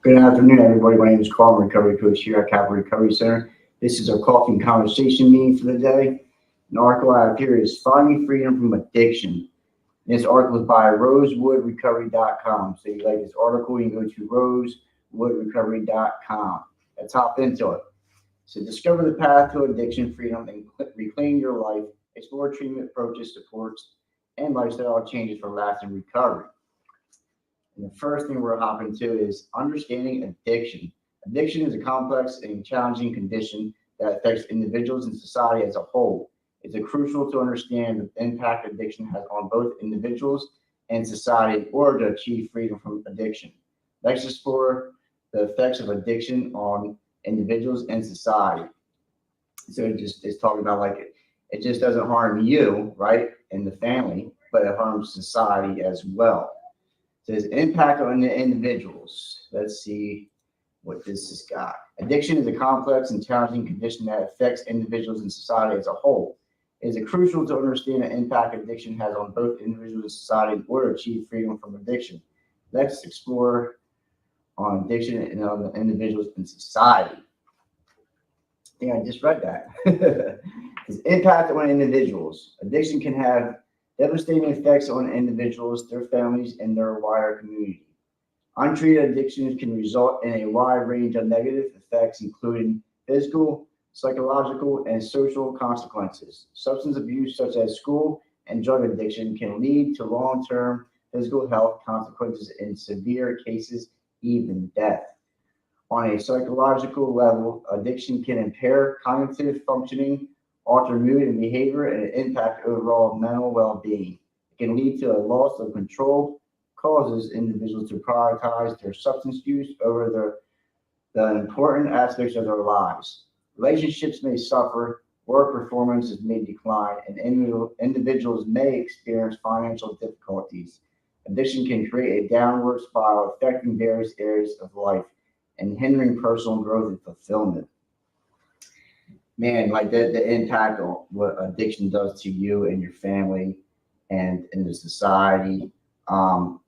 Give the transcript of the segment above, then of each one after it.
Good afternoon, everybody. My name is Carl, I'm a recovery coach here at Capital Recovery Center. This is our coffee and conversation meeting for the day. An article I have here is Finding Freedom from Addiction. This article is by rosewoodrecovery.com. So if you like this article, you can go to rosewoodrecovery.com. Let's hop into it. So discover the path to addiction freedom and reclaim your life. Explore treatment approaches, supports, and lifestyle changes for lasting recovery. And the first thing we're hopping to is understanding addiction. Addiction is a complex and challenging condition that affects individuals and society as a whole. It's crucial to understand the impact addiction has on both individuals and society in order to achieve freedom from addiction. Let's explore the effects of addiction on individuals and society. So it just is talking about like it just doesn't harm you, right, and the family, but it harms society as well. Says impact on the individuals. Let's see what this has got. Addiction is a complex and challenging condition that affects individuals and society as a whole. It is crucial to understand the impact addiction has on both individuals and society in order to achieve freedom from addiction. Let's explore on addiction and on the individuals and society. I think I just read that. Its impact on individuals. Addiction can have devastating effects on individuals, their families, and their wider community. Untreated addictions can result in a wide range of negative effects, including physical, psychological, and social consequences. Substance abuse, such as school and drug addiction, can lead to long term physical health consequences, in severe cases, even death. On a psychological level, addiction can impair cognitive functioning, alter mood and behavior, and impact overall mental well being. It can lead to a loss of control, causes individuals to prioritize their substance use over the important aspects of their lives. Relationships may suffer, work performances may decline, and individuals may experience financial difficulties. Addiction can create a downward spiral affecting various areas of life and hindering personal growth and fulfillment. Man, like the impact on what addiction does to you and your family and in the society, um,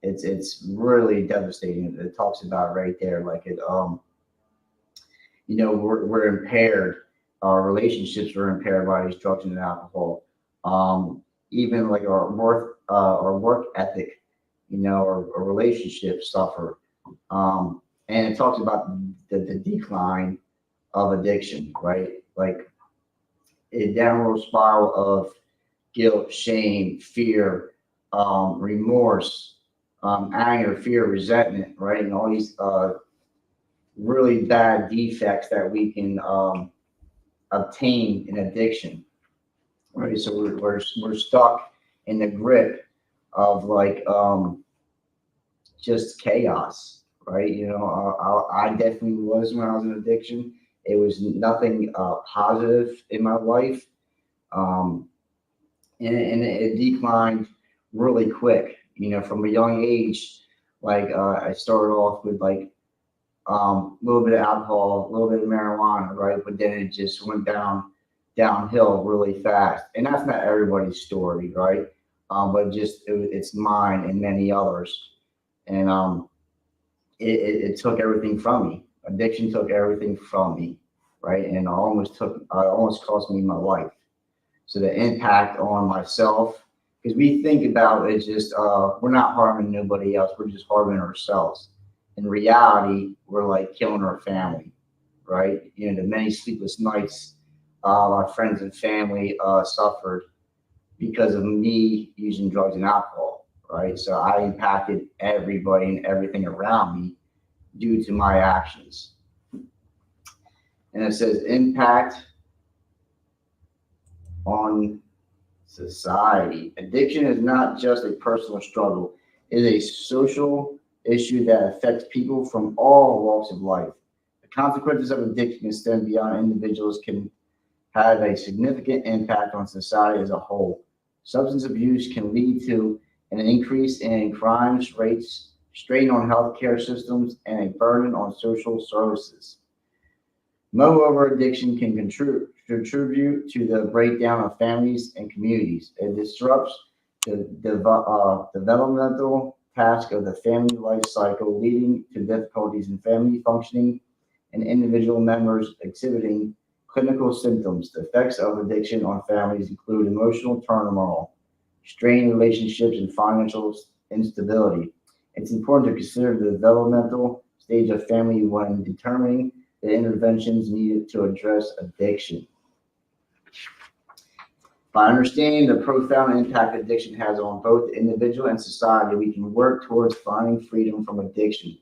it's really devastating. It talks about right there, like we're impaired. Our relationships are impaired by these drugs and alcohol. Even like our work ethic, our relationships suffer. And it talks about the decline of addiction, right? Like a downward spiral of guilt, shame, fear, remorse, anger, fear, resentment, right? And all these really bad defects that we can obtain in addiction, right? So we're stuck in the grip of like just chaos, right? I definitely was when I was in addiction. It was nothing positive in my life, um, and it declined really quick. From a young age, like I started off with like a little bit of alcohol, a little bit of marijuana, right? But then it just went downhill really fast, and that's not everybody's story, right? But it's mine and many others, and it took everything from me. Addiction took everything from me, right? And almost cost me my life. So the impact on myself, because we think about it just we're not harming nobody else, we're just harming ourselves. In reality, we're like killing our family, right? The many sleepless nights our friends and family suffered because of me using drugs and alcohol, right? So I impacted everybody and everything around me due to my actions. And it says impact on society. Addiction is not just a personal struggle, it is a social issue that affects people from all walks of life. The consequences of addiction extend beyond individuals, can have a significant impact on society as a whole. Substance abuse can lead to an increase in crimes rates, strain on healthcare systems, and a burden on social services. Moreover, addiction can contribute to the breakdown of families and communities. It disrupts the developmental task of the family life cycle, leading to difficulties in family functioning and individual members exhibiting clinical symptoms. The effects of addiction on families include emotional turmoil, strained relationships, and financial instability. It's important to consider the developmental stage of family when determining the interventions needed to address addiction. By understanding the profound impact addiction has on both the individual and society, we can work towards finding freedom from addiction.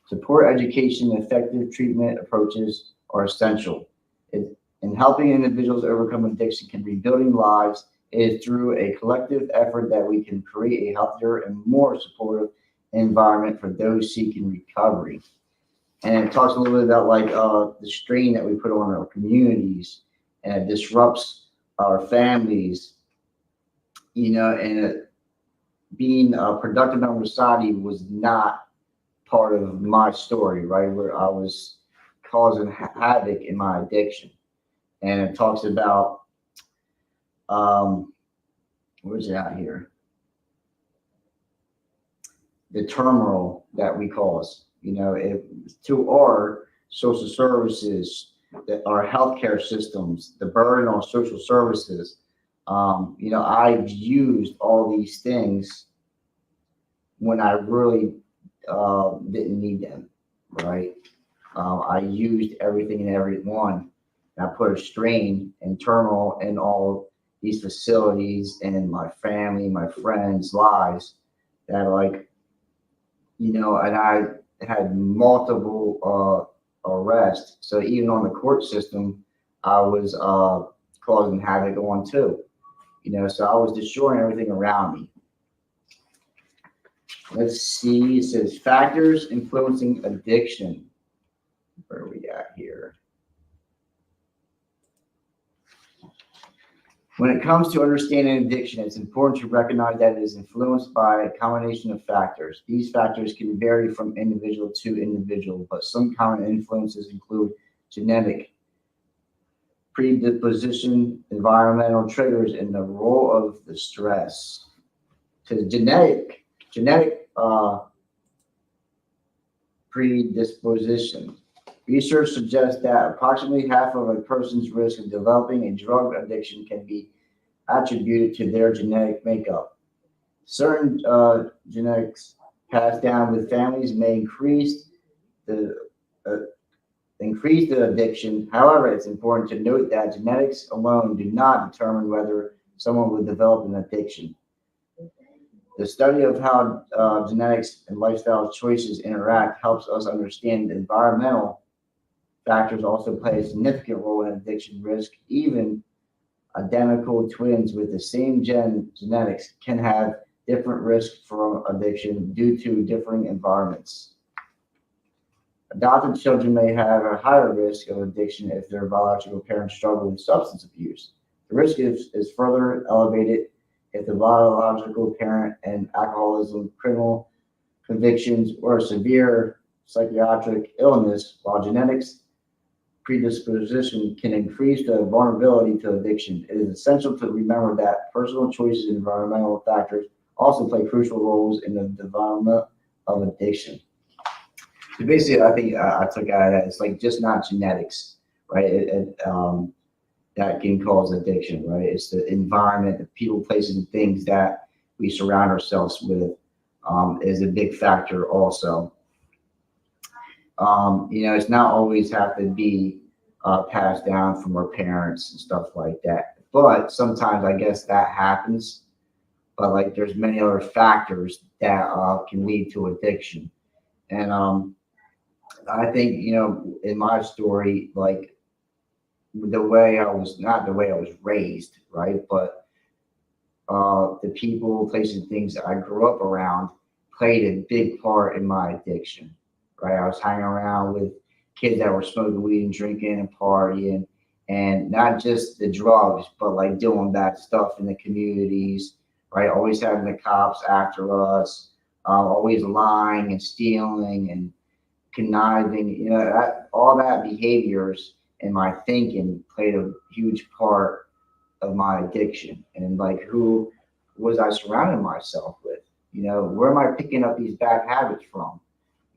Support education and effective treatment approaches are essential. In helping individuals overcome addiction can rebuilding lives. It is through a collective effort that we can create a healthier and more supportive environment for those seeking recovery. And it talks a little bit about like the strain that we put on our communities, and it disrupts our families, and being a productive member of society was not part of my story, right? Where I was causing havoc in my addiction. And it talks about, where's it out here? The turmoil that we cause, to our social services, our healthcare systems, the burden on social services. I've used all these things when I really didn't need them, right? I used everything and everyone. And I put a strain and turmoil in all these facilities and my family, my friends' lives that and I had multiple arrests. So even on the court system, I was causing havoc on too. So I was destroying everything around me. Let's see. It says factors influencing addiction. Where are we at here? When it comes to understanding addiction, it's important to recognize that it is influenced by a combination of factors. These factors can vary from individual to individual, but some common influences include genetic predisposition, environmental triggers, and the role of the stress. To the genetic predisposition. Research suggests that approximately half of a person's risk of developing a drug addiction can be attributed to their genetic makeup. Certain genetics passed down with families may increase the addiction. However, it's important to note that genetics alone do not determine whether someone will develop an addiction. The study of how genetics and lifestyle choices interact helps us understand the environmental factors also play a significant role in addiction risk. Even identical twins with the same genetics can have different risks from addiction due to differing environments. Adopted children may have a higher risk of addiction if their biological parents struggle with substance abuse. The risk is further elevated if the biological parent and alcoholism, criminal convictions, or severe psychiatric illness, while genetics predisposition can increase the vulnerability to addiction. It is essential to remember that personal choices and environmental factors also play crucial roles in the development of addiction. So basically, I think I took out that it's like just not genetics, right? That can cause addiction, right? It's the environment, the people, places, and things that we surround ourselves with is a big factor also. It's not always have to be passed down from our parents and stuff like that. But sometimes I guess that happens. But there's many other factors that can lead to addiction. And I think, in my story, the way I was, not the way I was raised, right? But the people, places, things that I grew up around played a big part in my addiction. Right, I was hanging around with kids that were smoking weed and drinking and partying, and not just the drugs, but doing bad stuff in the communities. Right, always having the cops after us, always lying and stealing and conniving. All that behaviors and my thinking played a huge part of my addiction. And who was I surrounding myself with? Where am I picking up these bad habits from?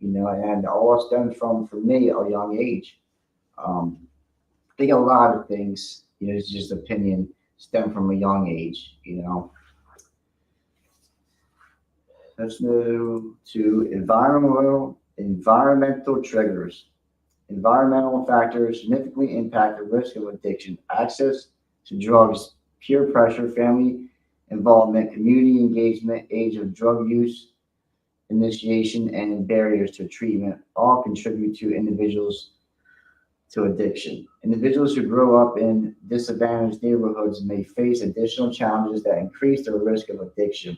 And all stems from, for me, a young age. Um, I think a lot of things, it's just opinion, stem from a young age. Let's move to environmental triggers. Environmental factors significantly impact the risk of addiction. Access to drugs, peer pressure, family involvement, community engagement, age of drug use, initiation, and barriers to treatment all contribute to individuals to addiction. Individuals who grow up in disadvantaged neighborhoods may face additional challenges that increase their risk of addiction.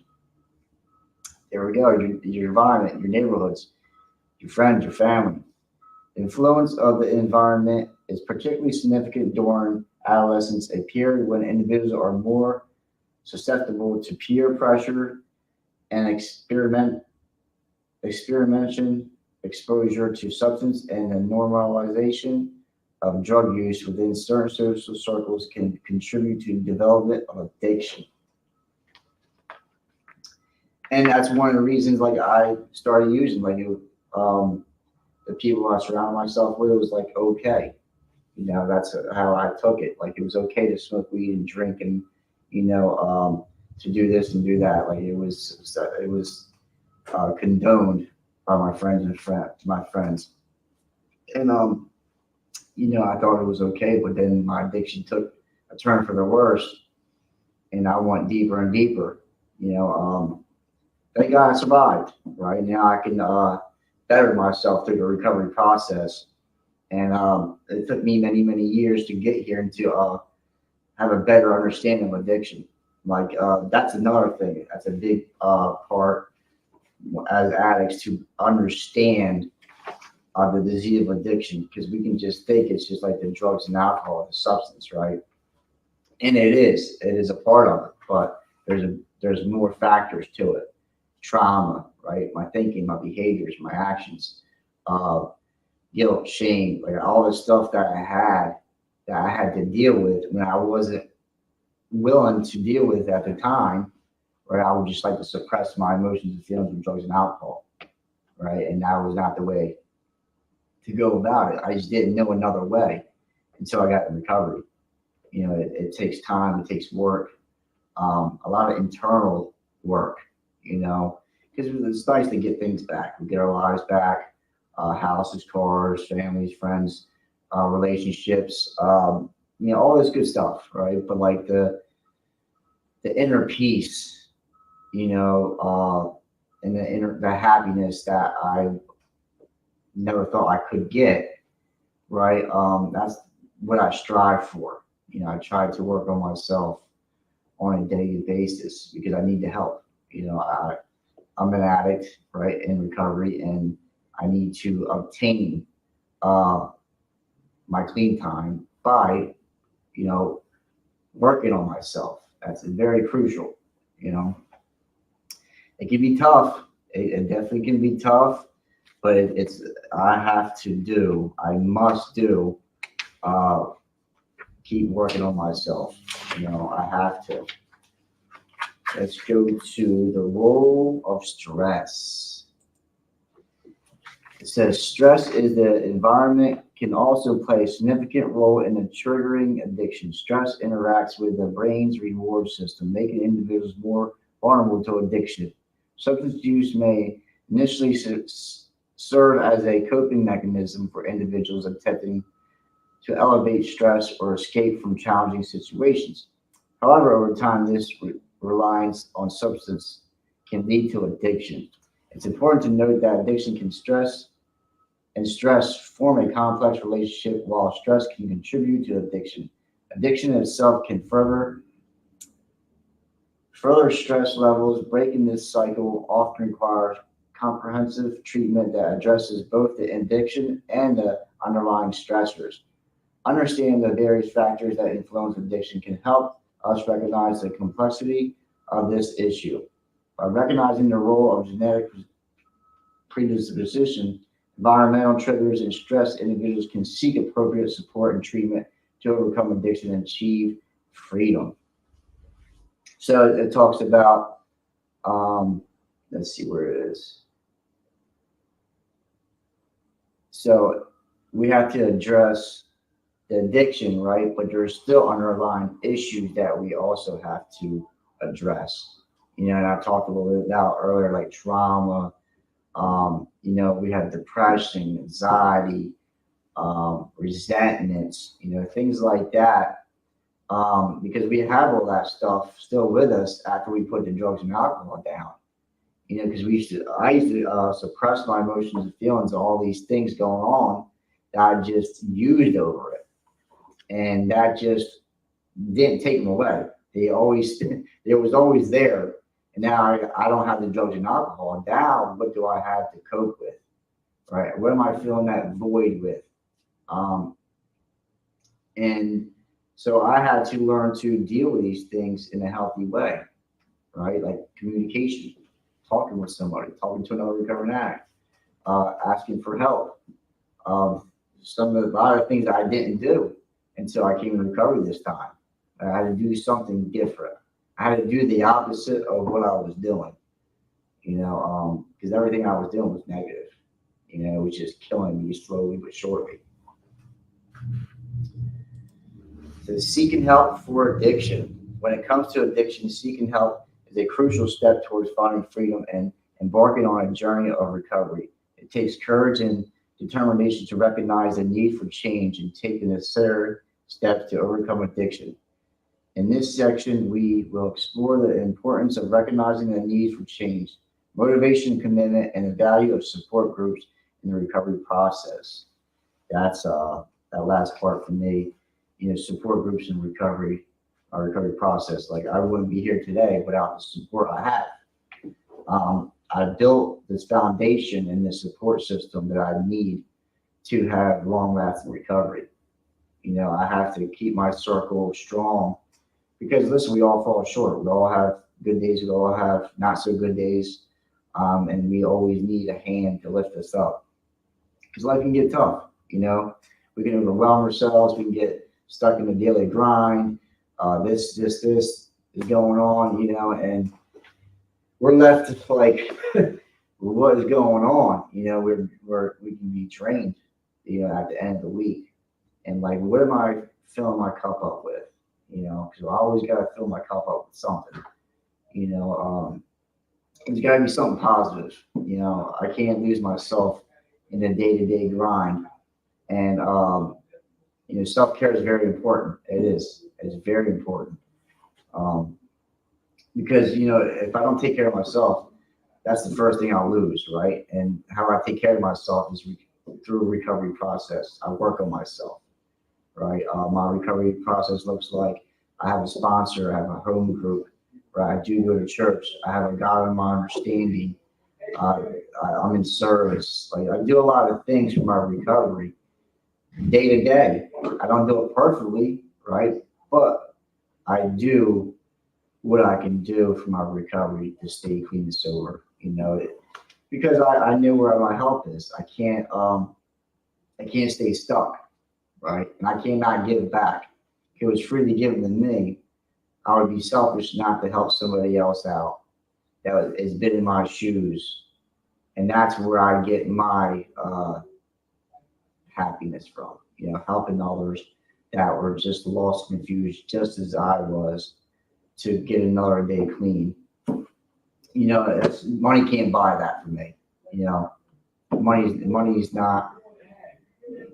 There we go, your environment, your neighborhoods, your friends, your family. The influence of the environment is particularly significant during adolescence, a period when individuals are more susceptible to peer pressure and experimentation, exposure to substance, and the normalization of drug use within certain social circles can contribute to the development of addiction. And that's one of the reasons, like, I started using, the people I surrounded myself with, was like, okay. That's how I took it. Like, it was okay to smoke weed and drink and, to do this and do that. Like, it was condoned by my friends and my friends. And, I thought it was okay, but then my addiction took a turn for the worse, and I went deeper and deeper. Thank God I survived. Right now, I can better myself through the recovery process, and it took me many, many years to get here and to have a better understanding of addiction. Like, that's another thing. That's a big part as addicts, to understand the disease of addiction, because we can just think it's just like the drugs and alcohol, the substance, right? And it is a part of it, but there's more factors to it. Trauma, right? My thinking, my behaviors, my actions, guilt, shame, like all the stuff that I had to deal with when I wasn't willing to deal with at the time, right? I would just like to suppress my emotions and feelings with drugs and alcohol, right? And that was not the way to go about it. I just didn't know another way until I got in recovery. It takes time, it takes work, a lot of internal work, because it's nice to get things back. We get our lives back, houses, cars, families, friends, relationships, all this good stuff, right? But like the inner peace, and the happiness that I never thought I could get, right? That's what I strive for. I try to work on myself on a daily basis because I need the help. I'm an addict, right, in recovery, and I need to obtain my clean time by, working on myself. That's very crucial. It can be tough. It definitely can be tough, but I must do, keep working on myself. I have to. Let's go to the role of stress. It says stress is the environment can also play a significant role in the triggering addiction. Stress interacts with the brain's reward system, making individuals more vulnerable to addiction. Substance use may initially serve as a coping mechanism for individuals attempting to elevate stress or escape from challenging situations. However, over time, this reliance on substance can lead to addiction. It's important to note that addiction can stress form a complex relationship, while stress can contribute to addiction. Addiction itself can further stress levels. Breaking this cycle often requires comprehensive treatment that addresses both the addiction and the underlying stressors. Understanding the various factors that influence addiction can help us recognize the complexity of this issue. By recognizing the role of genetic predisposition, environmental triggers, and stress, individuals can seek appropriate support and treatment to overcome addiction and achieve freedom. So it talks about let's see where it is. So we have to address the addiction, right? But there's still underlying issues that we also have to address. And I talked a little bit about earlier, like trauma. We have depression, anxiety, resentments, things like that. Because we have all that stuff still with us after we put the drugs and alcohol down. Because I used to suppress my emotions and feelings, all these things going on that I just used over it, and that just didn't take them away. It was always there, and now I don't have the drugs and alcohol. Now, what do I have to cope with? Right? What am I filling that void with? And so I had to learn to deal with these things in a healthy way, right? Like communication, talking with somebody, talking to another recovering addict, asking for help. A lot of things that I didn't do until I came in recovery this time. I had to do something different. I had to do the opposite of what I was doing, because everything I was doing was negative. It was just killing me slowly but surely. So seeking help for addiction. When it comes to addiction, seeking help is a crucial step towards finding freedom and embarking on a journey of recovery. It takes courage and determination to recognize the need for change and take the necessary steps to overcome addiction. In this section, we will explore the importance of recognizing the need for change, motivation, commitment, and the value of support groups in the recovery process. That's that last part for me. Support groups in recovery, our recovery process. Like I wouldn't be here today without the support I have. I built this foundation and this support system that I need to have long-lasting recovery. I have to keep my circle strong because listen, we all fall short. We all have good days. We all have not so good days, and we always need a hand to lift us up because life can get tough. We can overwhelm ourselves. We can get stuck in the daily grind. This is going on, and we're left like, what is going on? We can be drained, at the end of the week, and like, what am I filling my cup up with? Because I always got to fill my cup up with something. There's got to be something positive. I can't lose myself in the day-to-day grind, and self-care is very important. It is. It's very important. Because, if I don't take care of myself, that's the first thing I'll lose, right? And how I take care of myself is through a recovery process. I work on myself, right? My recovery process looks like I have a sponsor, I have a home group, right? I do go to church. I have a God in my understanding. I'm in service. Like I do a lot of things for my recovery day to day. I don't do it perfectly, right? But I do what I can do for my recovery to stay clean and sober, because I knew where my help is. I can't stay stuck, right? And I cannot give back. If it was freely given to me, I would be selfish not to help somebody else out that has been in my shoes. And that's where I get my happiness from, helping others that were just lost, confused, just as I was, to get another day clean. Money can't buy that for me. Money is not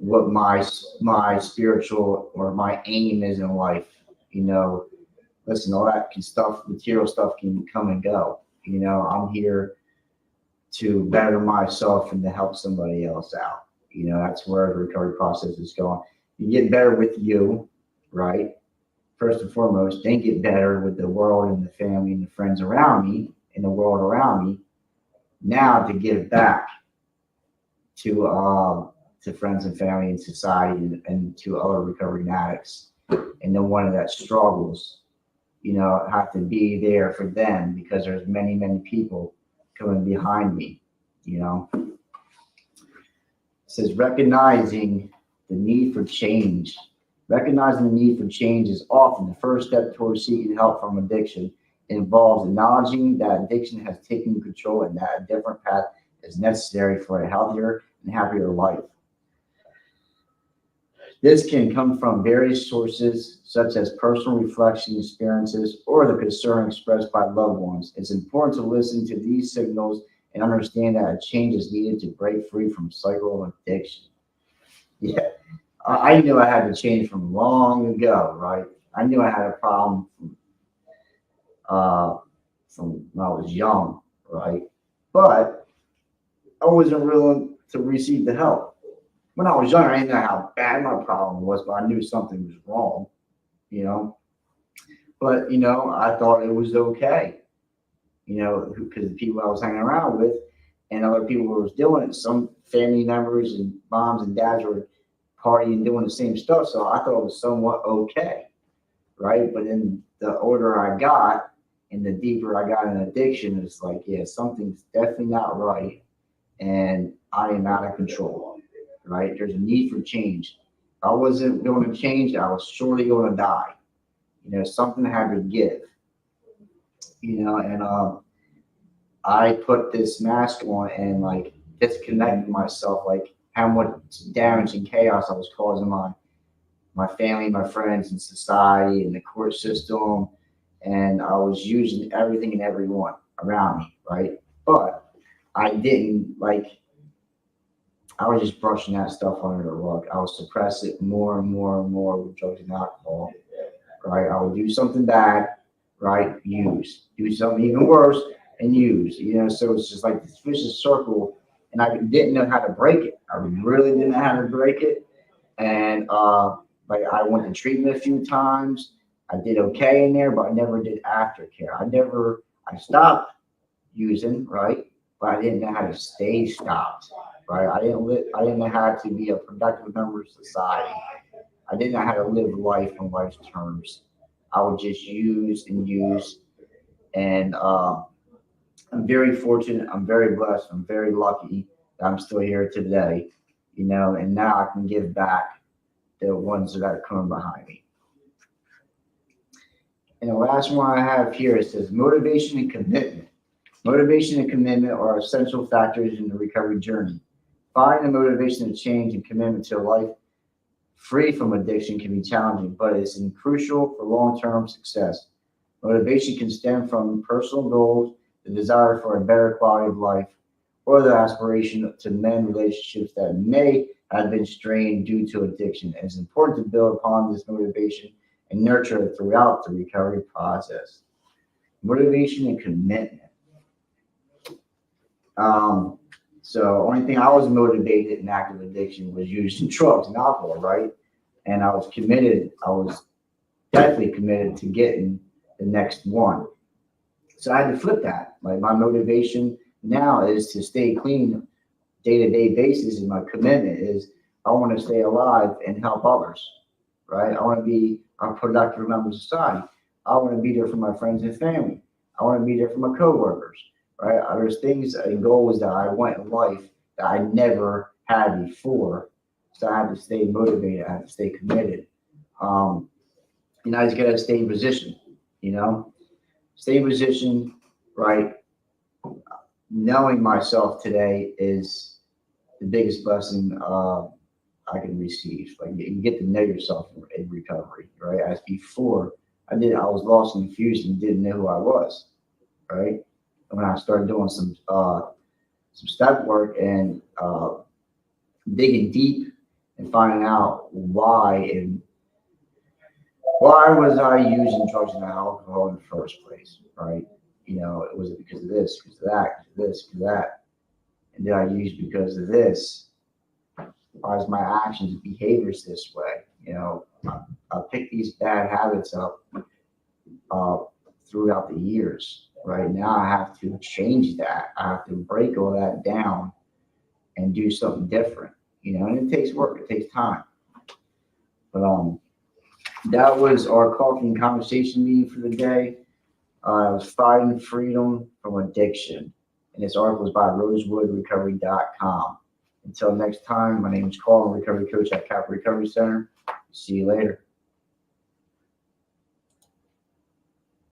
what my spiritual or my aim is in life. Listen, all that material stuff can come and go. I'm here to better myself and to help somebody else out. That's where the recovery process is going. You get better with you, right? First and foremost, then get better with the world and the family and the friends around me and the world around me. Now to give back to friends and family and society and to other recovering addicts and the one that struggles, have to be there for them because there's many, many people coming behind me, It says recognizing the need for change. Recognizing the need for change is often the first step towards seeking help from addiction involves acknowledging that addiction has taken control and that a different path is necessary for a healthier and happier life. This can come from various sources, such as personal reflection experiences or the concern expressed by loved ones. It's important to listen to these signals and understand that a change is needed to break free from cycle of addiction. Yeah, I knew I had to change from long ago, right? I knew I had a problem from when I was young, right? But I wasn't willing to receive the help. When I was younger, I didn't know how bad my problem was, but I knew something was wrong, you know. But I thought it was okay, because the people I was hanging around with and other people who was doing it, some family members and moms and dads were partying and doing the same stuff. So I thought it was somewhat okay, right? But then the older I got and the deeper I got in addiction, it's like, yeah, something's definitely not right. And I am out of control, right? There's a need for change. If I wasn't going to change, I was surely going to die. Something had to give, and I put this mask on and like disconnected myself, like how much damage and chaos I was causing my family, my friends, and society, and the court system, and I was using everything and everyone around me, right? But I didn't I was just brushing that stuff under the rug. I would suppress it more and more and more with drugs and alcohol, right? I would do something bad, right? Use. Do something even worse and use. So it's just like this vicious circle, and I didn't know how to break it. I really didn't know how to break it. And I went to treatment a few times. I did okay in there, but I never did aftercare. I stopped using, right? But I didn't know how to stay stopped, right? I didn't know how to be a productive member of society. I didn't know how to live life on life's terms. I would just use and use. And I'm very fortunate. I'm very blessed. I'm very lucky that I'm still here today, and now I can give back the ones that are coming behind me. And the last one I have here, it says motivation and commitment. Motivation and commitment are essential factors in the recovery journey. Finding the motivation to change and commitment to a life free from addiction can be challenging, but it's crucial for long-term success. Motivation can stem from personal goals, the desire for a better quality of life, or the aspiration to mend relationships that may have been strained due to addiction. And it's important to build upon this motivation and nurture it throughout the recovery process. Motivation and commitment. So only thing I was motivated in active addiction was using drugs and alcohol, right? And I was committed. I was definitely committed to getting the next one. So I had to flip that. Like my motivation now is to stay clean day-to-day basis, and my commitment is I want to stay alive and help others, right? I want to be a productive member of society. I want to be there for my friends and family. I want to be there for my coworkers, right? There's things and goals that I want in life that I never had before. So I have to stay motivated. I have to stay committed. I just got to stay in position, stay in position, right? Knowing myself today is the biggest blessing I can receive. Like you get to know yourself in recovery, right? As before, I was lost and confused and didn't know who I was, right? And when I started doing some step work and digging deep and finding out why was I using drugs and alcohol in the first place, right? It was because of this, because of that, because of this, because of that. And did I use because of this? Why is my actions and behaviors this way? I picked these bad habits up throughout the years. Right now, I have to change that. I have to break all that down and do something different. And it takes work. It takes time. But that was our coffee and conversation meeting for the day. It was Fighting Freedom from Addiction. And this article is by rosewoodrecovery.com. Until next time, my name is Carl, I'm a recovery coach at Cap Recovery Center. See you later.